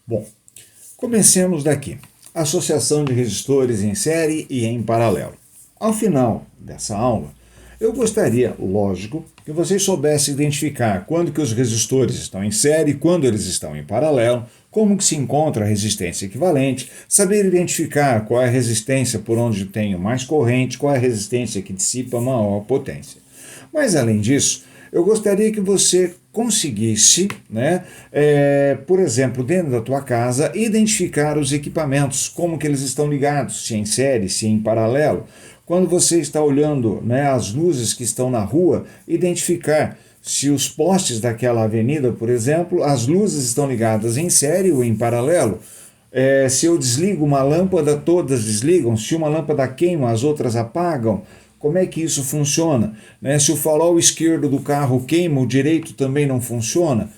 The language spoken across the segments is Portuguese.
Bom, comecemos daqui. Associação de resistores em série e em paralelo. Ao final dessa aula, eu gostaria, lógico, que vocês soubessem identificar quando que os resistores estão em série, quando eles estão em paralelo, como que se encontra a resistência equivalente, saber identificar qual é a resistência por onde tenho mais corrente, qual é a resistência que dissipa maior potência. Mas, além disso, eu gostaria que você conseguisse, por exemplo, dentro da tua casa, identificar os equipamentos, como que eles estão ligados, se em série, se em paralelo. Quando você está olhando as luzes que estão na rua, identificar se os postes daquela avenida, por exemplo, as luzes estão ligadas em série ou em paralelo. Se eu desligo uma lâmpada, todas desligam. Se uma lâmpada queima, as outras apagam. Como é que isso funciona? Se o farol esquerdo do carro queima, o direito também não funciona.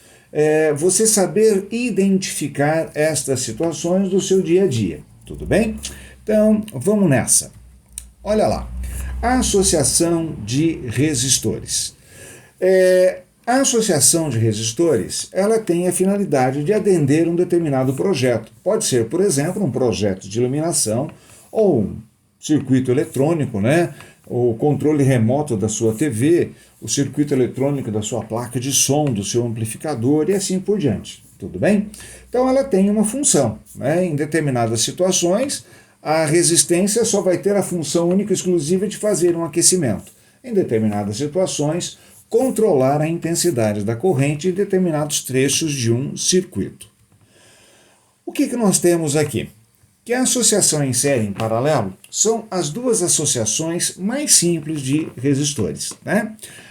Você saber identificar estas situações do seu dia a dia. Tudo bem? Então, vamos nessa. Olha lá. A associação de resistores. A associação de resistores, ela tem a finalidade de atender um determinado projeto. Pode ser, por exemplo, um projeto de iluminação ou um circuito eletrônico, o controle remoto da sua TV, o circuito eletrônico da sua placa de som, do seu amplificador e assim por diante. Tudo bem? Então ela tem uma função. Em determinadas situações, a resistência só vai ter a função única e exclusiva de fazer um aquecimento. Em determinadas situações, controlar a intensidade da corrente em determinados trechos de um circuito. O que nós temos aqui? Que a associação em série e em paralelo são as duas associações mais simples de resistores.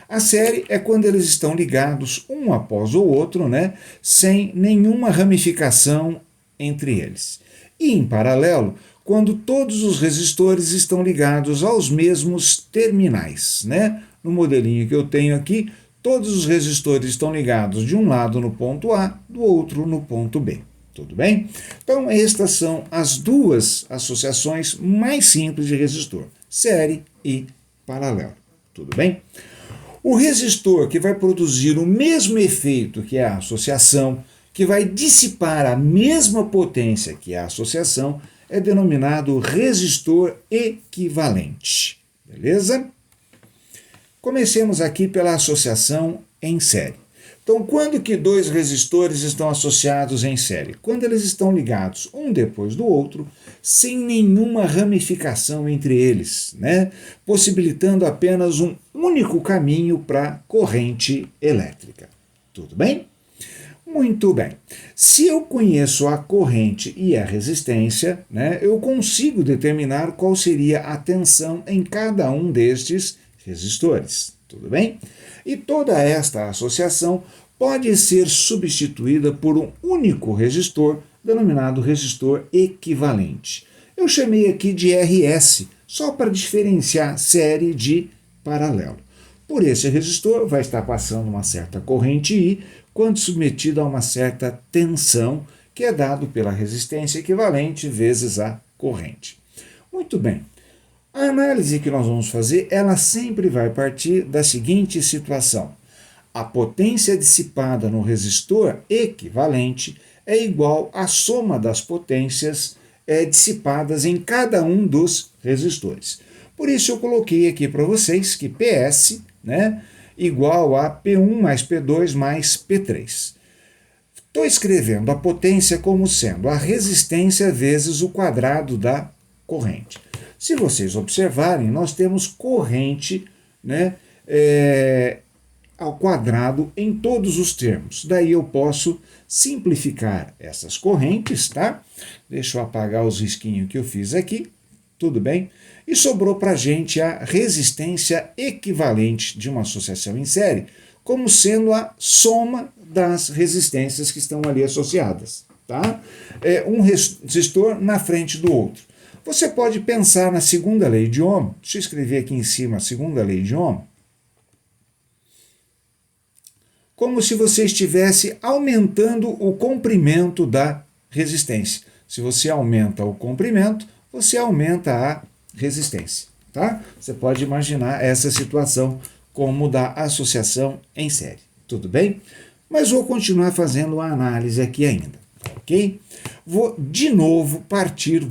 A série é quando eles estão ligados um após o outro, sem nenhuma ramificação entre eles. E em paralelo, quando todos os resistores estão ligados aos mesmos terminais. No modelinho que eu tenho aqui, todos os resistores estão ligados de um lado no ponto A, do outro no ponto B. Tudo bem? Então, estas são as duas associações mais simples de resistor, série e paralelo. Tudo bem? O resistor que vai produzir o mesmo efeito que a associação, que vai dissipar a mesma potência que a associação, é denominado resistor equivalente. Beleza? Comecemos aqui pela associação em série. Então, quando que dois resistores estão associados em série? Quando eles estão ligados um depois do outro, sem nenhuma ramificação entre eles, possibilitando apenas um único caminho para corrente elétrica. Tudo bem? Muito bem. Se eu conheço a corrente e a resistência, eu consigo determinar qual seria a tensão em cada um destes resistores. Tudo bem? E toda esta associação pode ser substituída por um único resistor, denominado resistor equivalente. Eu chamei aqui de RS, só para diferenciar série de paralelo. Por esse resistor vai estar passando uma certa corrente I, quando submetido a uma certa tensão, que é dado pela resistência equivalente vezes a corrente. Muito bem. A análise que nós vamos fazer, ela sempre vai partir da seguinte situação. A potência dissipada no resistor equivalente é igual à soma das potências dissipadas em cada um dos resistores. Por isso eu coloquei aqui para vocês que PS igual a P1 mais P2 mais P3. Estou escrevendo a potência como sendo a resistência vezes o quadrado da corrente. Se vocês observarem, nós temos corrente ao quadrado em todos os termos. Daí eu posso simplificar essas correntes, tá? Deixa eu apagar os risquinhos que eu fiz aqui. Tudo bem? E sobrou para a gente a resistência equivalente de uma associação em série, como sendo a soma das resistências que estão ali associadas. Tá? Um resistor na frente do outro. Você pode pensar na segunda lei de Ohm. Deixa eu escrever aqui em cima a segunda lei de Ohm. Como se você estivesse aumentando o comprimento da resistência. Se você aumenta o comprimento, você aumenta a resistência. Tá? Você pode imaginar essa situação como da associação em série. Tudo bem? Mas vou continuar fazendo a análise aqui ainda. ok? Vou de novo partir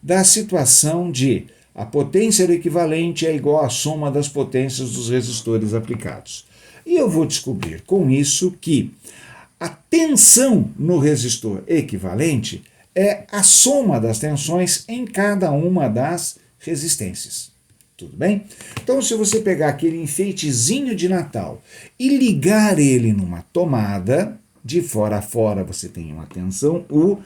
da situação de a potência do equivalente é igual à soma das potências dos resistores aplicados. E eu vou descobrir com isso que a tensão no resistor equivalente é a soma das tensões em cada uma das resistências. Tudo bem? Então, se você pegar aquele enfeitezinho de Natal e ligar ele numa tomada, de fora a fora você tem uma tensão U,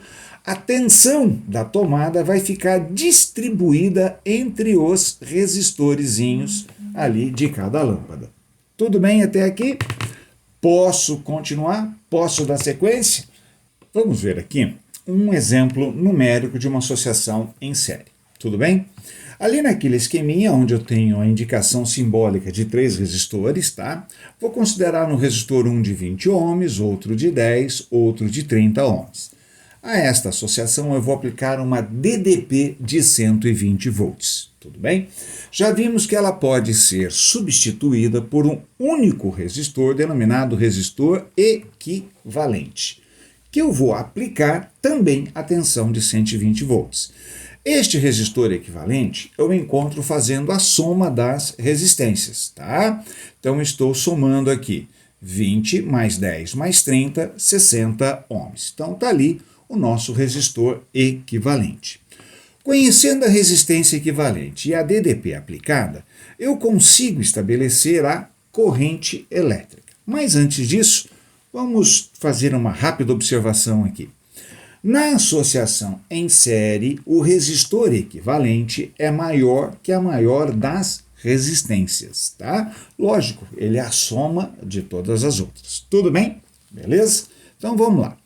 a tensão da tomada vai ficar distribuída entre os resistorezinhos ali de cada lâmpada. Tudo bem até aqui? Posso continuar? Posso dar sequência? Vamos ver aqui um exemplo numérico de uma associação em série. Tudo bem? Ali naquele esqueminha onde eu tenho a indicação simbólica de 3 resistores, tá? Vou considerar um resistor 1 de 20 ohms, outro de 10, outro de 30 ohms. A esta associação eu vou aplicar uma DDP de 120 volts. Tudo bem? Já vimos que ela pode ser substituída por um único resistor denominado resistor equivalente, que eu vou aplicar também a tensão de 120 volts. Este resistor equivalente eu encontro fazendo a soma das resistências, tá? Então estou somando aqui 20 mais 10 mais 30, 60 ohms. Então está ali o nosso resistor equivalente. Conhecendo a resistência equivalente e a DDP aplicada, eu consigo estabelecer a corrente elétrica. Mas antes disso, vamos fazer uma rápida observação aqui. Na associação em série, o resistor equivalente é maior que a maior das resistências, tá? Lógico, ele é a soma de todas as outras. Tudo bem? Beleza? Então vamos lá.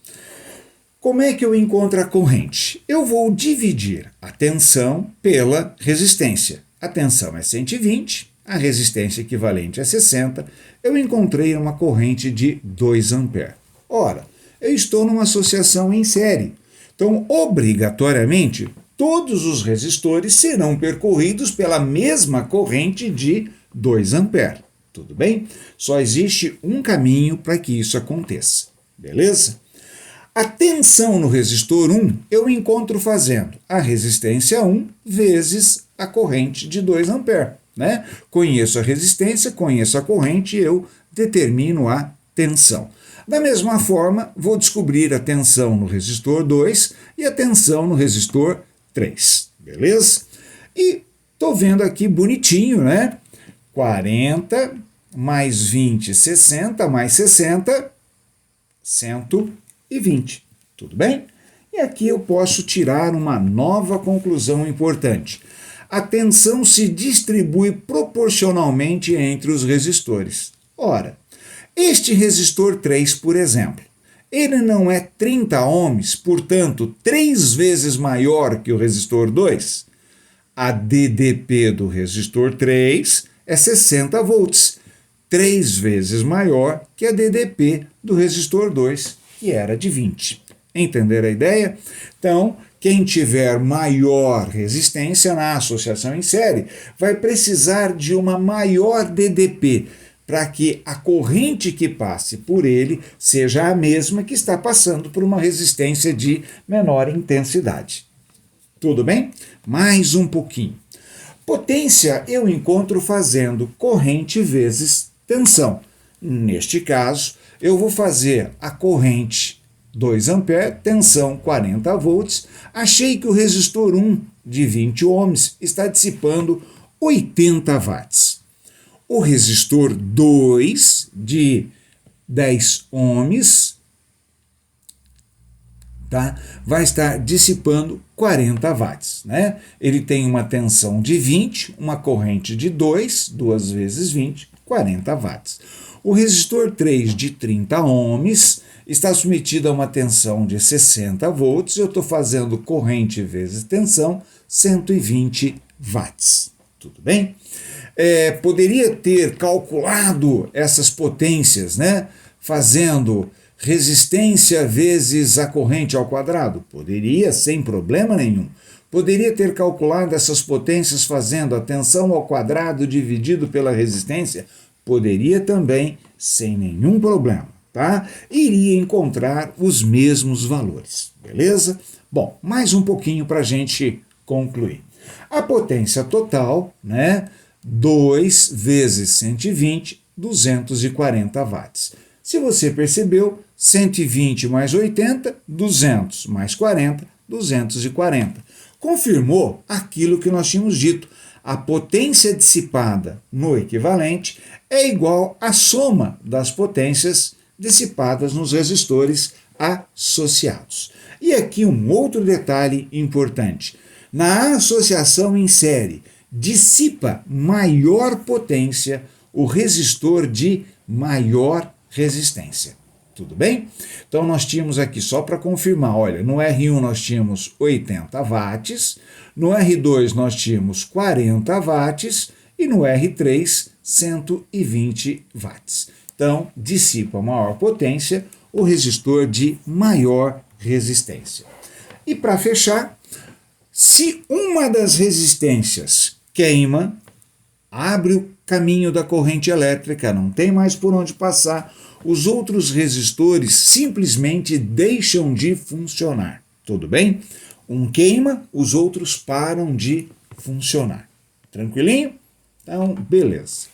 Como é que eu encontro a corrente? Eu vou dividir a tensão pela resistência. A tensão é 120, a resistência equivalente é 60, eu encontrei uma corrente de 2 A. Ora, eu estou numa associação em série, então obrigatoriamente todos os resistores serão percorridos pela mesma corrente de 2 A. Tudo bem? Só existe um caminho para que isso aconteça, beleza? A tensão no resistor 1 eu encontro fazendo a resistência 1 vezes a corrente de 2 A. Né? Conheço a resistência, conheço a corrente e eu determino a tensão. Da mesma forma, vou descobrir a tensão no resistor 2 e a tensão no resistor 3. Beleza? E estou vendo aqui bonitinho, né? 40 mais 20, 60 mais 60, 120. Tudo bem? E aqui eu posso tirar uma nova conclusão importante. A tensão se distribui proporcionalmente entre os resistores. Ora, este resistor 3, por exemplo, ele não é 30 ohms, portanto, 3 vezes maior que o resistor 2? A DDP do resistor 3 é 60 volts, 3 vezes maior que a DDP do resistor 2, que era de 20. Entenderam a ideia? Então, quem tiver maior resistência na associação em série vai precisar de uma maior DDP para que a corrente que passe por ele seja a mesma que está passando por uma resistência de menor intensidade. Tudo bem? Mais um pouquinho. Potência eu encontro fazendo corrente vezes tensão. Neste caso, eu vou fazer a corrente 2 A, tensão 40 volts, achei que o resistor 1 de 20 ohms está dissipando 80 watts. O resistor 2 de 10 ohms tá, vai estar dissipando 40 watts. Né? Ele tem uma tensão de 20, uma corrente de 2 vezes 20, 40 watts. O resistor 3 de 30 ohms está submetido a uma tensão de 60 volts, eu estou fazendo corrente vezes tensão, 120 watts. Tudo bem? Poderia ter calculado essas potências, né? Fazendo resistência vezes a corrente ao quadrado? Poderia, sem problema nenhum. Poderia ter calculado essas potências fazendo a tensão ao quadrado dividido pela resistência? Poderia também, sem nenhum problema. tá? Iria encontrar os mesmos valores, beleza? Bom, mais um pouquinho para a gente concluir. A potência total, né? 2 vezes 120, 240 watts. Se você percebeu, 120 mais 80, 200 mais 40, 240. Confirmou aquilo que nós tínhamos dito. A potência dissipada no equivalente é igual à soma das potências dissipadas nos resistores associados. E aqui um outro detalhe importante. Na associação em série, dissipa maior potência o resistor de maior resistência. Tudo bem? Então nós tínhamos aqui, só para confirmar, olha, no R1 nós tínhamos 80 watts, no R2 nós tínhamos 40 watts e no R3 120 watts. Então dissipa maior potência o resistor de maior resistência. E para fechar, se uma das resistências queima, abre o caminho da corrente elétrica, não tem mais por onde passar, os outros resistores simplesmente deixam de funcionar. Tudo bem? Um queima, os outros param de funcionar. Tranquilinho? Então, beleza.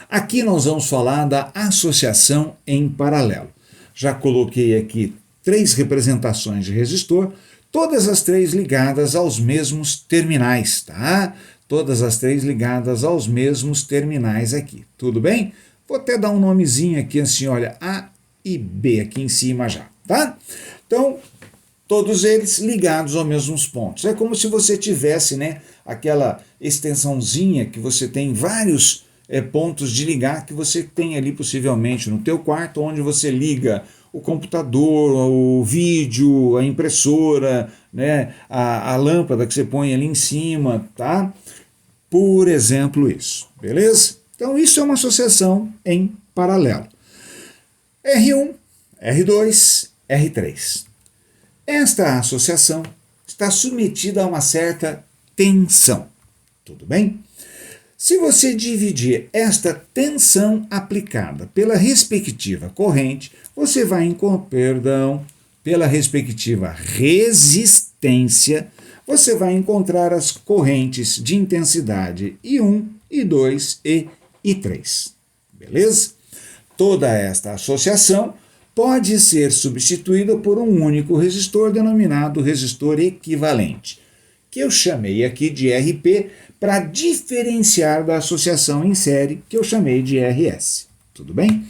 Aqui nós vamos falar da associação em paralelo. Já coloquei aqui 3 representações de resistor, todas as 3 ligadas aos mesmos terminais, tá? Todas as 3 ligadas aos mesmos terminais aqui. Tudo bem? Vou até dar um nomezinho aqui assim, olha, A e B aqui em cima já, tá? Então, todos eles ligados aos mesmos pontos. É como se você tivesse, né, aquela extensãozinha que você tem vários pontos de ligar que você tem ali possivelmente no teu quarto, onde você liga o computador, o vídeo, a impressora, né, a lâmpada que você põe ali em cima, tá? Por exemplo, isso, beleza? Então isso é uma associação em paralelo. R1, R2, R3. Esta associação está submetida a uma certa tensão, tudo bem? Se você dividir esta tensão aplicada pela respectiva corrente, você vai pela respectiva resistência, você vai encontrar as correntes de intensidade I1, I2 e I3. Beleza? Toda esta associação pode ser substituída por um único resistor denominado resistor equivalente, que eu chamei aqui de RP para diferenciar da associação em série, que eu chamei de RS. Tudo bem?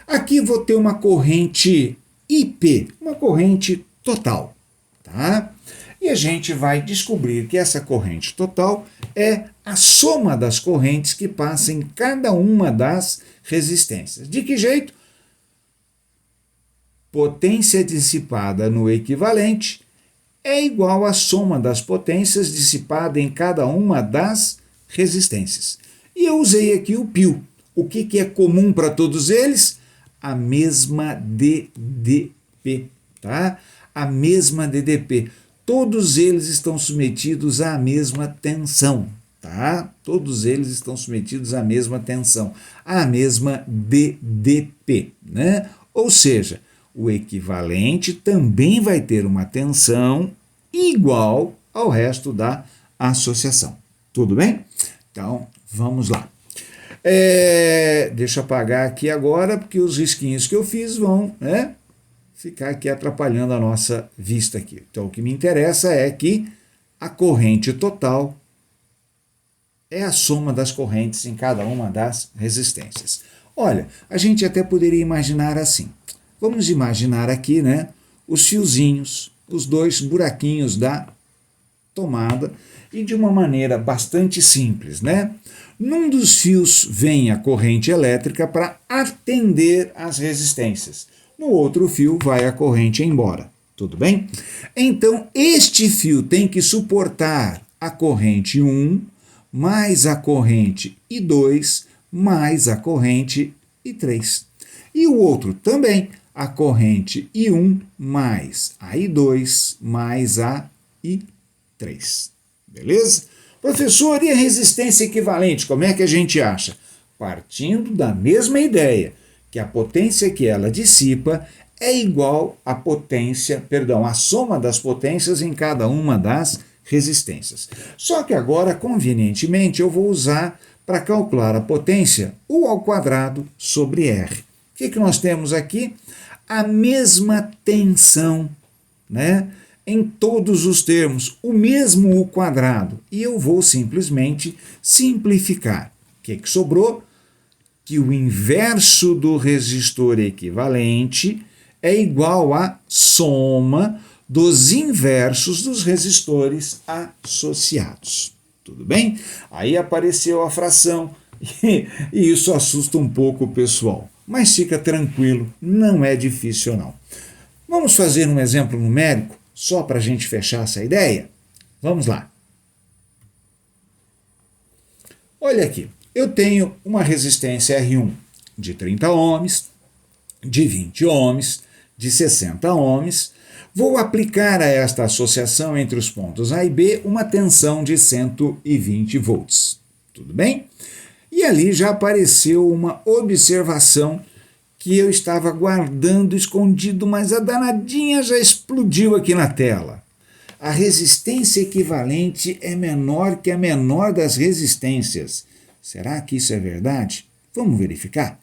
Aqui vou ter uma corrente IP, uma corrente total, tá? E a gente vai descobrir que essa corrente total é a soma das correntes que passam em cada uma das resistências. De que jeito? Potência dissipada no equivalente é igual à soma das potências dissipada em cada uma das resistências. E eu usei aqui o π. O que é comum para todos eles? A mesma DDP, tá? A mesma DDP. Todos eles estão submetidos à mesma tensão, tá? Todos eles estão submetidos à mesma tensão, à mesma DDP, né? Ou seja, o equivalente também vai ter uma tensão igual ao resto da associação. Tudo bem? Então, vamos lá. Deixa eu apagar aqui agora, porque os risquinhos que eu fiz vão, né, ficar aqui atrapalhando a nossa vista aqui. Então, o que me interessa é que a corrente total é a soma das correntes em cada uma das resistências. Olha, a gente até poderia imaginar assim. Vamos imaginar aqui, né, os fiozinhos, os 2 buraquinhos da tomada e de uma maneira bastante simples, né? Num dos fios vem a corrente elétrica para atender às resistências. No outro fio vai a corrente embora, tudo bem? Então, este fio tem que suportar a corrente 1 mais a corrente I2 mais a corrente I3. E o outro também, a corrente I1 mais a I2 mais a I3. Beleza? Professor, e a resistência equivalente, como é que a gente acha? Partindo da mesma ideia, que a potência que ela dissipa é igual à a soma das potências em cada uma das resistências. Só que agora, convenientemente, eu vou usar para calcular a potência U ao quadrado sobre R. O que nós temos aqui? A mesma tensão, né? Em todos os termos, o mesmo U quadrado. E eu vou simplesmente simplificar. O que sobrou? Que o inverso do resistor equivalente é igual à soma dos inversos dos resistores associados. Tudo bem? Aí apareceu a fração e isso assusta um pouco o pessoal. Mas fica tranquilo, não é difícil não. Vamos fazer um exemplo numérico, só para a gente fechar essa ideia? Vamos lá. Olha aqui, eu tenho uma resistência R1 de 30 ohms, de 20 ohms, de 60 ohms. Vou aplicar a esta associação entre os pontos A e B uma tensão de 120 volts. Tudo bem? E ali já apareceu uma observação que eu estava guardando escondido, mas a danadinha já explodiu aqui na tela. A resistência equivalente é menor que a menor das resistências. Será que isso é verdade? Vamos verificar?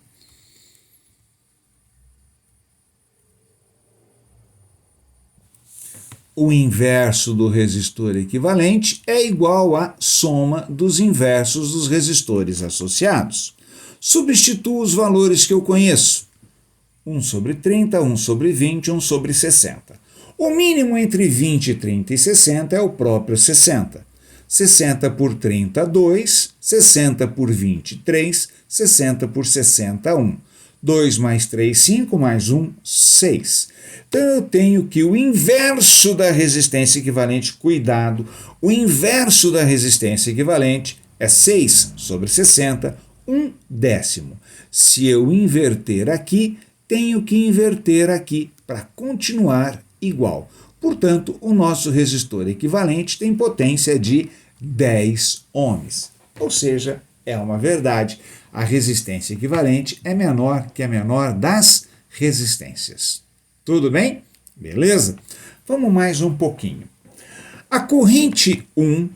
O inverso do resistor equivalente é igual à soma dos inversos dos resistores associados. Substituo os valores que eu conheço. 1 sobre 30, 1 sobre 20, 1 sobre 60. O mínimo entre 20, 30 e 60 é o próprio 60. 60 por 30, 2. 60 por 20, 3. 60 por 60, 1. 2 mais 3, 5, mais 1, 6. Então eu tenho que o inverso da resistência equivalente, cuidado, o inverso da resistência equivalente é 6 sobre 60, 1/10. Se eu inverter aqui, tenho que inverter aqui para continuar igual. Portanto, o nosso resistor equivalente tem potência de 10 ohms. Ou seja, é uma verdade. A resistência equivalente é menor que a menor das resistências. Tudo bem? Beleza? Vamos mais um pouquinho. A corrente 1,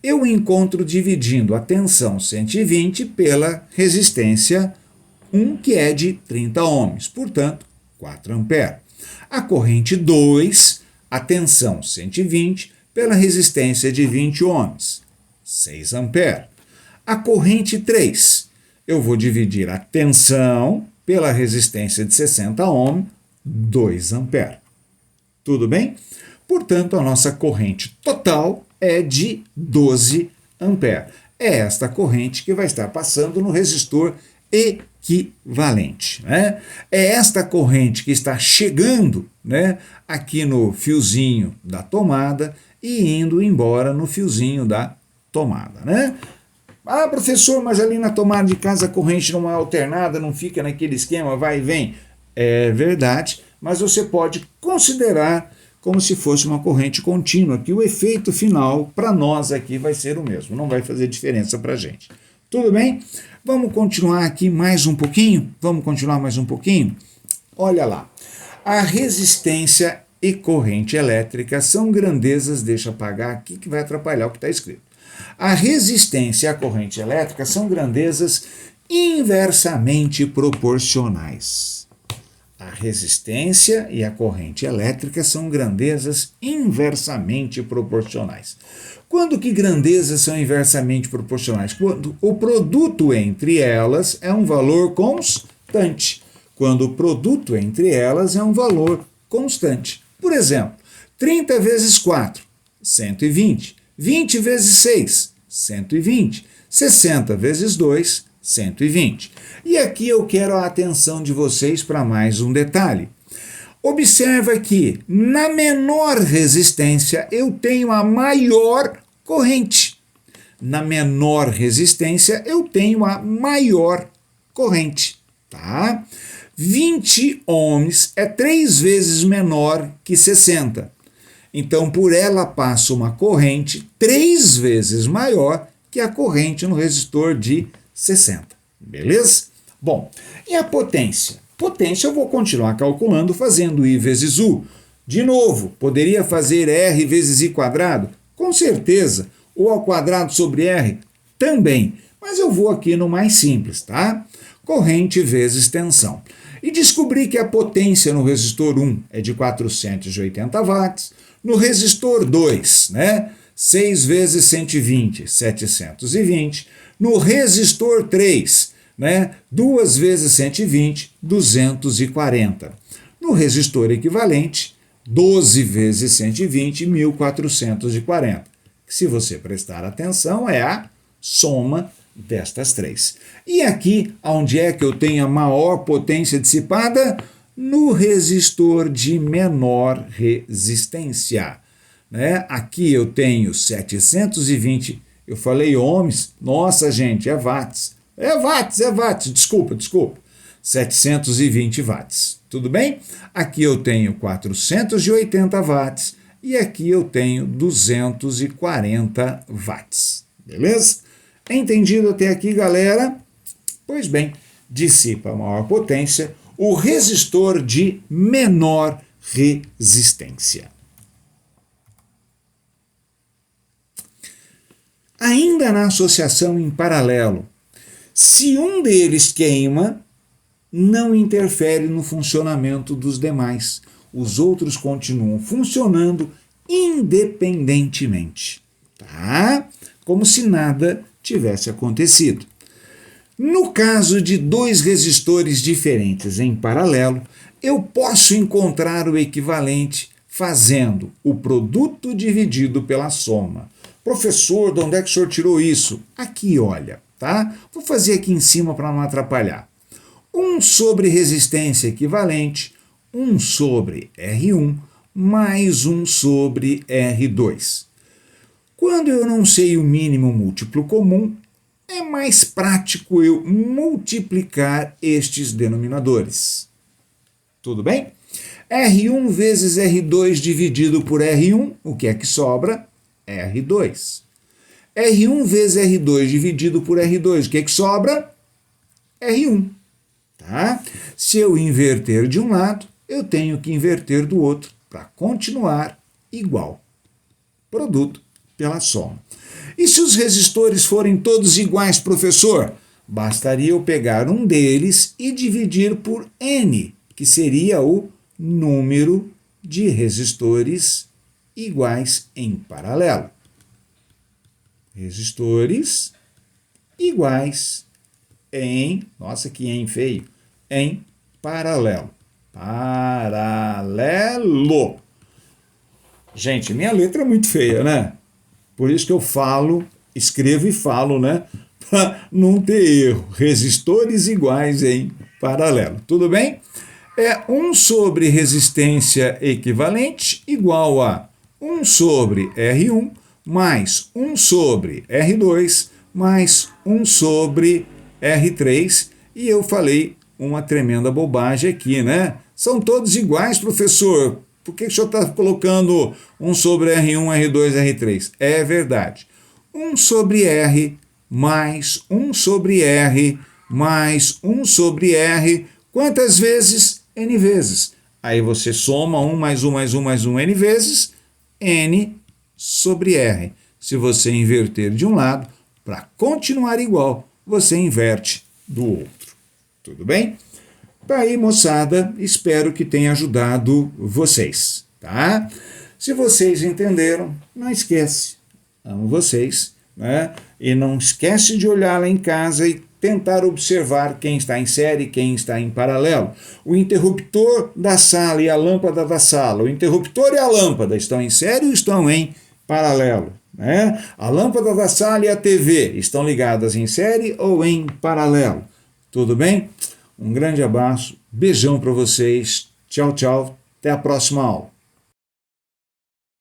eu encontro dividindo a tensão 120 pela resistência 1, que é de 30 ohms, portanto, 4 amperes. A corrente 2, a tensão 120 pela resistência de 20 ohms, 6 amperes. A corrente 3, eu vou dividir a tensão pela resistência de 60 ohms, 2 amperes. Tudo bem? Portanto, a nossa corrente total é de 12 amperes. É esta corrente que vai estar passando no resistor equivalente, né? É esta corrente que está chegando, né, aqui no fiozinho da tomada e indo embora no fiozinho da tomada, né? Ah, professor, mas ali na tomada de casa a corrente não é alternada, não fica naquele esquema, vai e vem. É verdade, mas você pode considerar como se fosse uma corrente contínua, que o efeito final para nós aqui vai ser o mesmo, não vai fazer diferença para a gente. Tudo bem? Vamos continuar aqui mais um pouquinho? Vamos continuar mais um pouquinho? Olha lá, a resistência e corrente elétrica são grandezas, deixa eu apagar aqui que vai atrapalhar o que está escrito. A resistência e a corrente elétrica são grandezas inversamente proporcionais. A resistência e a corrente elétrica são grandezas inversamente proporcionais. Quando que grandezas são inversamente proporcionais? Quando o produto entre elas é um valor constante. Quando o produto entre elas é um valor constante. Por exemplo, 30 vezes 4, 120. 20 vezes 6, 120. 60 vezes 2, 120. E aqui eu quero a atenção de vocês para mais um detalhe. Observa que na menor resistência eu tenho a maior corrente. Na menor resistência eu tenho a maior corrente, tá? 20 ohms é 3 vezes menor que 60. Então, por ela passa uma corrente 3 vezes maior que a corrente no resistor de 60. Beleza? Bom, e a potência? Potência eu vou continuar calculando fazendo I vezes U. De novo, poderia fazer R vezes I quadrado? Com certeza. Ou ao quadrado sobre R? Também. Mas eu vou aqui no mais simples, tá? Corrente vezes tensão. E descobri que a potência no resistor 1 é de 480 watts, no resistor 2, né? 6 vezes 120, 720. No resistor 3, né? 2 vezes 120, 240. No resistor equivalente, 12 vezes 120, 1440. Que, se você prestar atenção, é a soma destas três. E aqui, onde é que eu tenho a maior potência dissipada? No resistor de menor resistência. Né? Aqui eu tenho 720, eu falei ohms, nossa gente, é watts. É watts, desculpa. 720 watts, tudo bem? Aqui eu tenho 480 watts e aqui eu tenho 240 watts, beleza? Entendido até aqui, galera? Pois bem, dissipa a maior potência o resistor de menor resistência. Ainda na associação em paralelo, se um deles queima, não interfere no funcionamento dos demais. Os outros continuam funcionando independentemente, tá? Como se nada tivesse acontecido. No caso de dois resistores diferentes em paralelo, eu posso encontrar o equivalente fazendo o produto dividido pela soma. Professor, de onde é que o senhor tirou isso? Aqui, olha, tá? Vou fazer aqui em cima para não atrapalhar. 1 sobre resistência equivalente, 1 sobre R1, mais 1 sobre R2. Quando eu não sei o mínimo múltiplo comum, é mais prático eu multiplicar estes denominadores. Tudo bem? R1 vezes R2 dividido por R1, o que é que sobra? R2. R1 vezes R2 dividido por R2, o que é que sobra? R1. Tá? Se eu inverter de um lado, eu tenho que inverter do outro para continuar igual. Produto pela soma. E se os resistores forem todos iguais, professor? Bastaria eu pegar um deles e dividir por N, que seria o número de resistores iguais em paralelo. Resistores iguais em, nossa, que em feio, em paralelo. Paralelo. Gente, minha letra é muito feia, né? Por isso que eu falo, escrevo e falo, né? Para não ter erro. Resistores iguais em paralelo. Tudo bem? É 1 sobre resistência equivalente igual a 1 sobre R1 mais 1 sobre R2 mais 1 sobre R3. E eu falei uma tremenda bobagem aqui, né? São todos iguais, professor. Por que o senhor está colocando 1 sobre R1, R2, R3? É verdade. 1 sobre R mais 1 sobre R mais 1 sobre R. Quantas vezes? N vezes. Aí você soma 1 mais 1 mais 1 mais 1 N vezes, N sobre R. Se você inverter de um lado, para continuar igual, você inverte do outro. Tudo bem? Tá aí, moçada, espero que tenha ajudado vocês, tá? Se vocês entenderam, não esquece, amo vocês, né? E não esquece de olhar lá em casa e tentar observar quem está em série e quem está em paralelo. O interruptor da sala e a lâmpada da sala, o interruptor e a lâmpada estão em série ou estão em paralelo? Né? A lâmpada da sala e a TV estão ligadas em série ou em paralelo? Tudo bem? Um grande abraço, beijão para vocês, tchau, tchau, até a próxima aula.